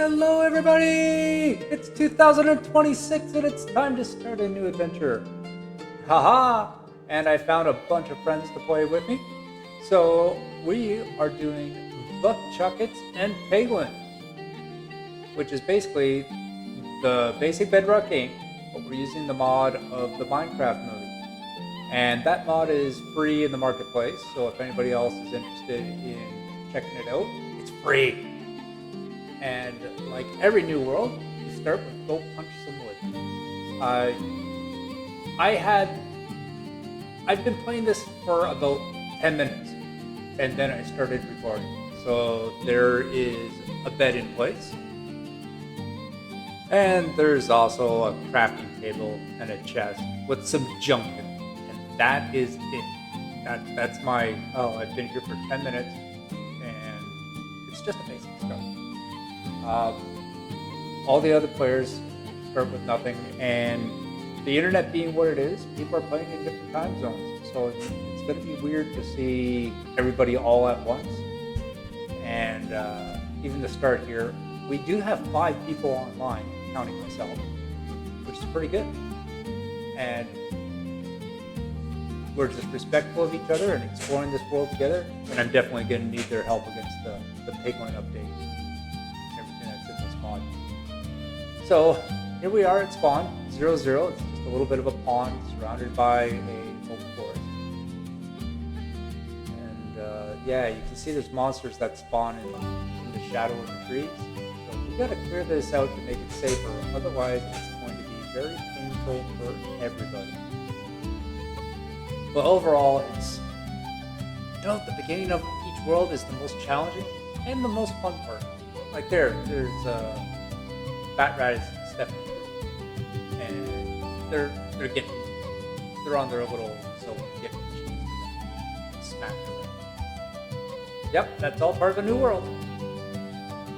Hello everybody! It's 2026 and it's time to start a new adventure. Haha! And I found a bunch of friends to play with me. So we are doing Buck-Chuckets and Piglins, which is basically the basic Bedrock game, but we're using the mod of the Minecraft movie. And that mod is free in the marketplace, so if anybody else is interested in checking it out, it's free. And like every new world, you start with go punch some wood. I've been playing this for about 10 minutes, and then I started recording. So there is a bed in place, and there's also a crafting table and a chest with some junk in it, and that is it. That's my, I've been here for 10 minutes, and it's just a basic start. All the other players start with nothing, and the internet being what it is, people are playing in different time zones, so it's going to be weird to see everybody all at once. And even to start here, we do have 5 people online, counting myself, which is pretty good. And we're just respectful of each other and exploring this world together, and I'm definitely going to need their help against the Piglin update. So here we are at spawn, 0-0. It's just a little bit of a pond surrounded by a oak forest. And yeah, you can see there's monsters that spawn in the shadow of the trees. So we got to clear this out to make it safer. Otherwise, it's going to be very painful for everybody. But overall, it's, the beginning of each world is the most challenging and the most fun part. Like there's Fat Rat is Stephaniebri, and they're on their little solo getting cheese and smack them. Yep, that's all part of a new world.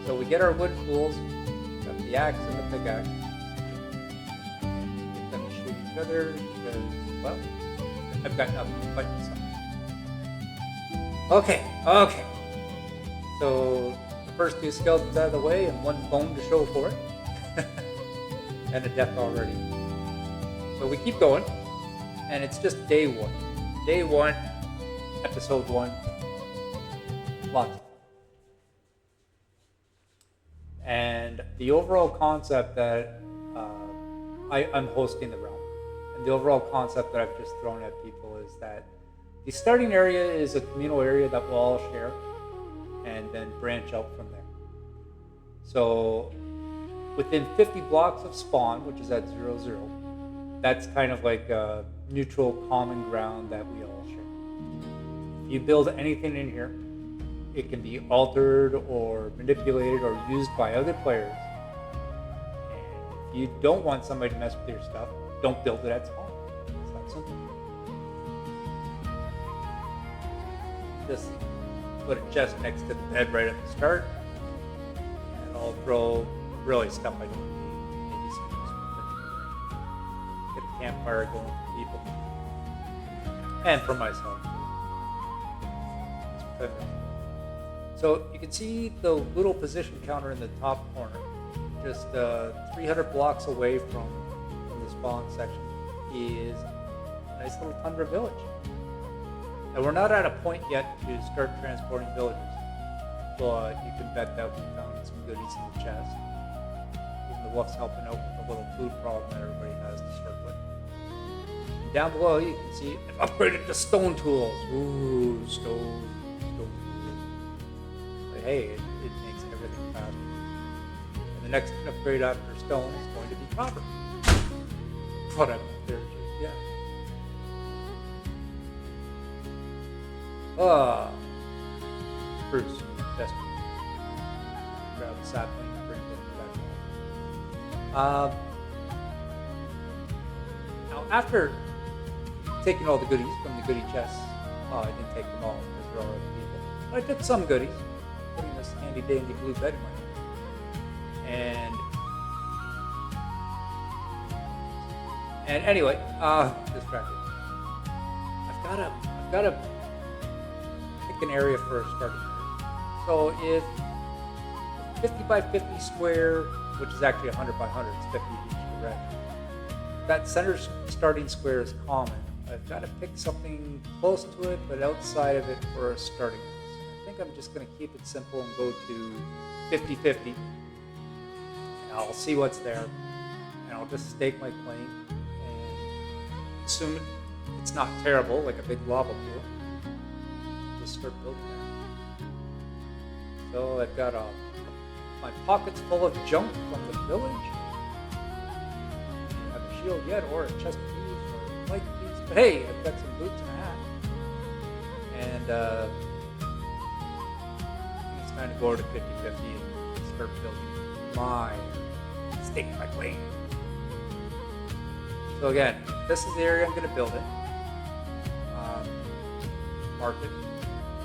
So we get our wood tools, got the axe and the pickaxe. Get them to shoot each other because, well, I've got nothing to fight myself. Okay. So the first 2 skeletons out of the way and 1 bone to show for it. And a death already. So we keep going, and it's just day 1. Day 1, episode 1. Lots of fun. And the overall concept that I'm hosting the realm, and the overall concept that I've just thrown at people is that the starting area is a communal area that we'll all share, and then branch out from there. So within 50 blocks of spawn, which is at 0-0, that's kind of like a neutral common ground that we all share. If you build anything in here, it can be altered or manipulated or used by other players. And if you don't want somebody to mess with your stuff, don't build it at spawn. It's that simple. Just put a chest next to the bed right at the start, and I'll throw really stuff I don't need. Maybe some get a campfire going for people. And for myself. So you can see the little position counter in the top corner. Just 300 blocks away from the spawn section is a nice little tundra village. And we're not at a point yet to start transporting villagers, but you can bet that we found some goodies in the chest. The wolf's helping out with the little food problem that everybody has to start with. And down below, you can see I've upgraded to stone tools. Ooh, stone tools. But hey, it makes everything faster. And the next upgrade after stone is going to be copper. What I'm there just yet. Spruce. Best. Grab the sapling. Now, after taking all the goodies from the goodie chests, I didn't take them all because there are other people, but I took some goodies, putting this handy dandy blue bed in my hand. And anyway, distracted. I've got to pick an area for a starting area. So if 50 by 50 square, which is actually 100 by 100. It's 50 each direction. That center starting square is common. I've got to pick something close to it, but outside of it for a starting house. I think I'm just going to keep it simple and go to 50-50. I'll see what's there, and I'll just stake my claim and assume it's not terrible, like a big lava pool. Just start building that. So I've got my pockets full of junk from the village. I don't have a shield yet, or a chest of thieves, or light thieves, but hey, I've got some boots and a hat. And it's time to go over to 50-50 and start building my stake my claim. So again, this is the area I'm going to build it. Mark it,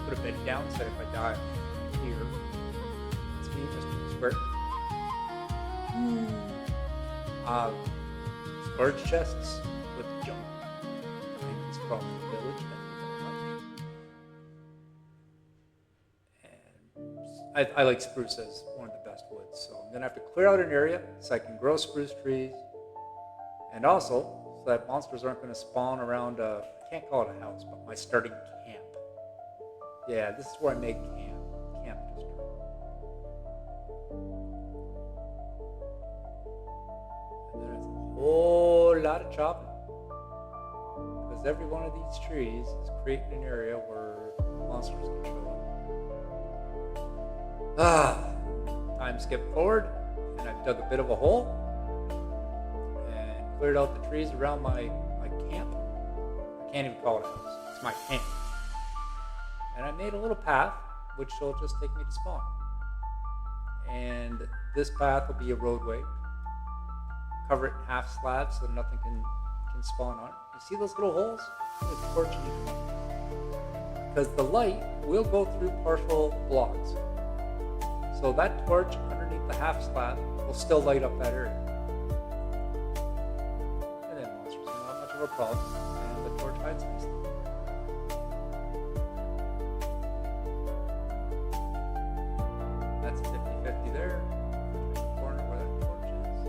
put a bed down, so if I die here, it's me, just square. Storage chests with junk. Diamonds from the village. And I like spruce as one of the best woods, so I'm going to have to clear out an area so I can grow spruce trees, and also so that monsters aren't going to spawn around, I can't call it a house, but my starting camp. Yeah, this is where I make camp district. And there's a whole lot of chopping, because every one of these trees is creating an area where monsters can show up. Time skip forward, and I've dug a bit of a hole and cleared out the trees around my camp. I can't even call it a house, it's my camp. And I made a little path, which will just take me to spawn. And this path will be a roadway. Cover it in half slabs so nothing can spawn on it. You see those little holes? Put a torch in each one. Because the light will go through partial blocks. So that torch underneath the half slab will still light up that area. And then monsters are not much of a problem. And the torch hides nicely. That's 50-50 there. The corner where that torch is.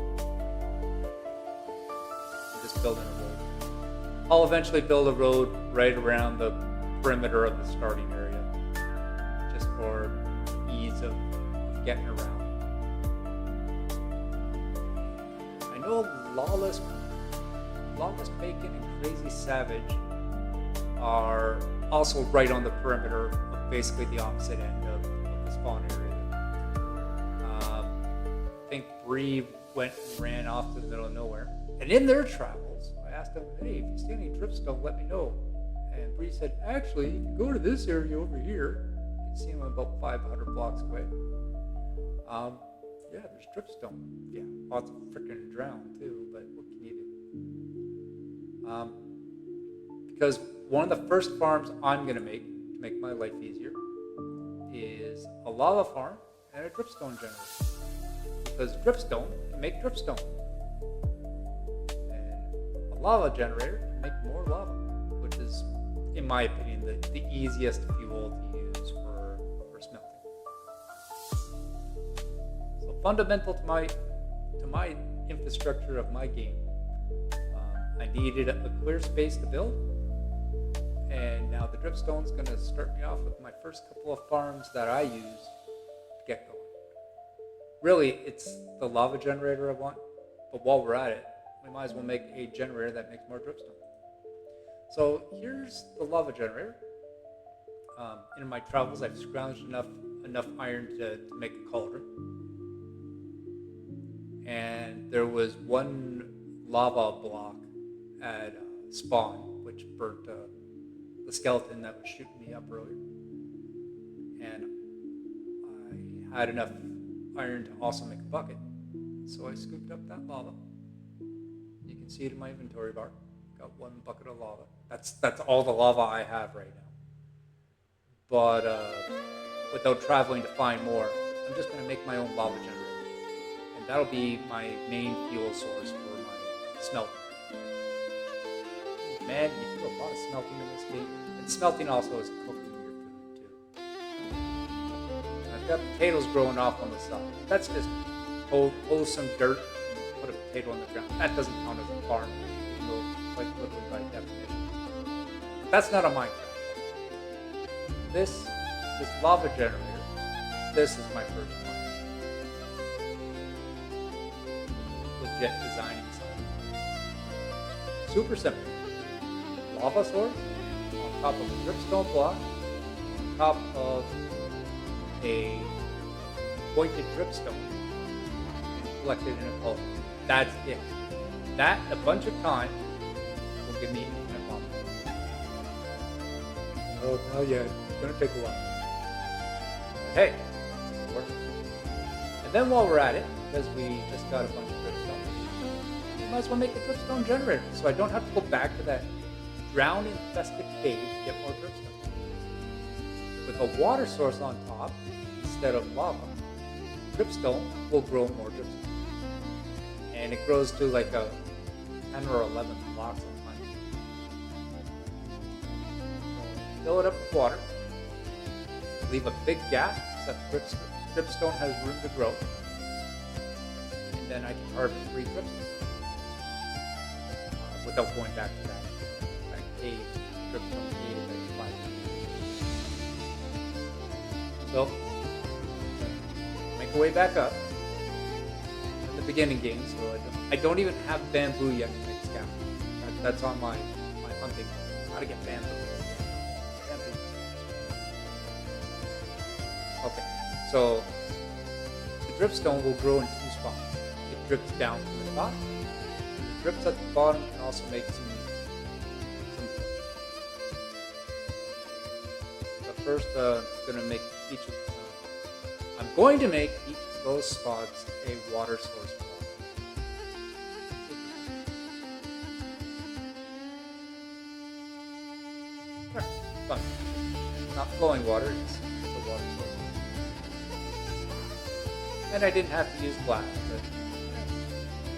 I'm just building a road. I'll eventually build a road right around the perimeter of the starting area, just for ease of getting around. I know Lawless Bacon and Crazy Savage are also right on the perimeter of basically the opposite end of the spawn area. I think Bree went and ran off to the middle of nowhere. And in their travels, I asked them, hey, if you see any dripstone, let me know. And Bree said, actually, if you go to this area over here, you can see them about 500 blocks away. Yeah, there's dripstone. Yeah, lots of freaking drown too, but what can you do? Because one of the first farms I'm going to make my life easier, is a lava farm and a dripstone generator. Because dripstone can make dripstone. And a lava generator can make more lava, which is, in my opinion, the easiest fuel to use for smelting. So fundamental to my infrastructure of my game, I needed a clear space to build. And now the dripstone's going to start me off with my first couple of farms that I use to get going. Really, it's the lava generator I want, but while we're at it, we might as well make a generator that makes more dripstone. So here's the lava generator. In my travels, I've scrounged enough iron to make a cauldron. And there was one lava block at spawn, which burnt the skeleton that was shooting me up earlier. And I had enough iron to also make a bucket. So I scooped up that lava. You can see it in my inventory bar. Got one bucket of lava. That's all the lava I have right now. But without traveling to find more, I'm just going to make my own lava generator. And that'll be my main fuel source for my smelting. Man, you do a lot of smelting in this game. And smelting also is cooking your food too. got potatoes growing off on the side. That's just pull some dirt and put a potato on the ground. That doesn't count as a farm, even though quite literally by definition. That's not a Minecraft. This lava generator, this is my first one. Legit designing something. Super simple. Lava source on top of a dripstone block, on top of a pointed dripstone, and collected in a column. That's it. That, a bunch of time, will give me infinite lava. Oh, not yet. It's gonna take a while. But hey, it's working. And then while we're at it, because we just got a bunch of dripstone, we might as well make a dripstone generator, so I don't have to go back to that drown-infested cave to get more dripstone. With a water source on top instead of lava, dripstone will grow more dripstone. And it grows to like a 10 or 11 blocks of time. Fill it up with water. Leave a big gap so that dripstone has room to grow. And then I can harvest 3 dripstone without going back to that cave, dripstone cave that I applied. So, make a way back up at the beginning game, so I don't even have bamboo yet to make scaffolding. That's on my hunting. How to get bamboo. Okay, so the dripstone will grow in 2 spots. It drips down from the top. The drips at the bottom can also make some. But first, I'm going to make each of those spots a water source. Fun. Not flowing water, it's a water source. And I didn't have to use glass, but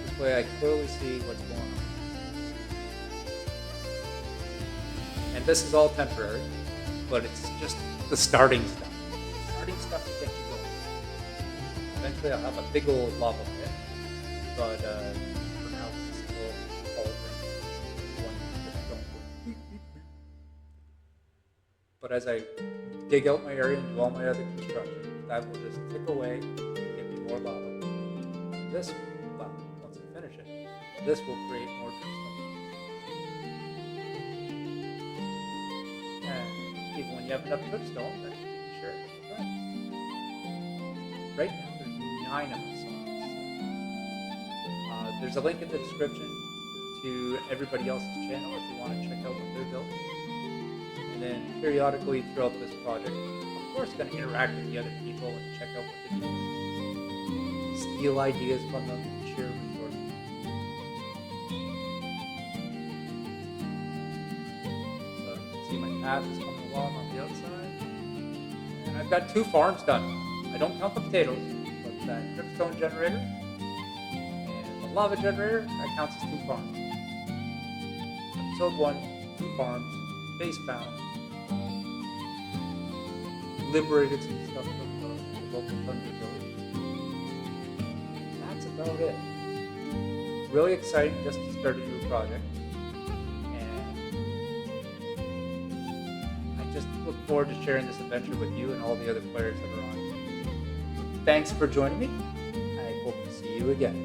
this way I clearly see what's going on. And this is all temporary, but it's just the starting stuff. The starting stuff to get you going. Eventually I'll have a big old lava pit, but for now it's still all one. But as I dig out my area and do all my other construction, that will just tick away and get me more lava. This, well, once I finish it, this will create more dripstone. And even when you have enough dripstone, then you can share it with your friends. Right now, there's 9 of us on this. There's a link in the description to everybody else's channel if you want to check out what they're building. And then periodically throughout this project, of course, going to interact with the other people and check out what they're doing. Steal ideas from them and share resources. So you can see my path is coming along on the outside. And I've got 2 farms done. I don't count the potatoes, but that dripstone generator and the lava generator, that counts as 2 farms. Episode 1, 2 farms, base bound. Liberated some stuff from the local thunder village. That's about it. Really exciting just to start a new project. And I just look forward to sharing this adventure with you and all the other players that are on. Thanks for joining me. I hope to see you again.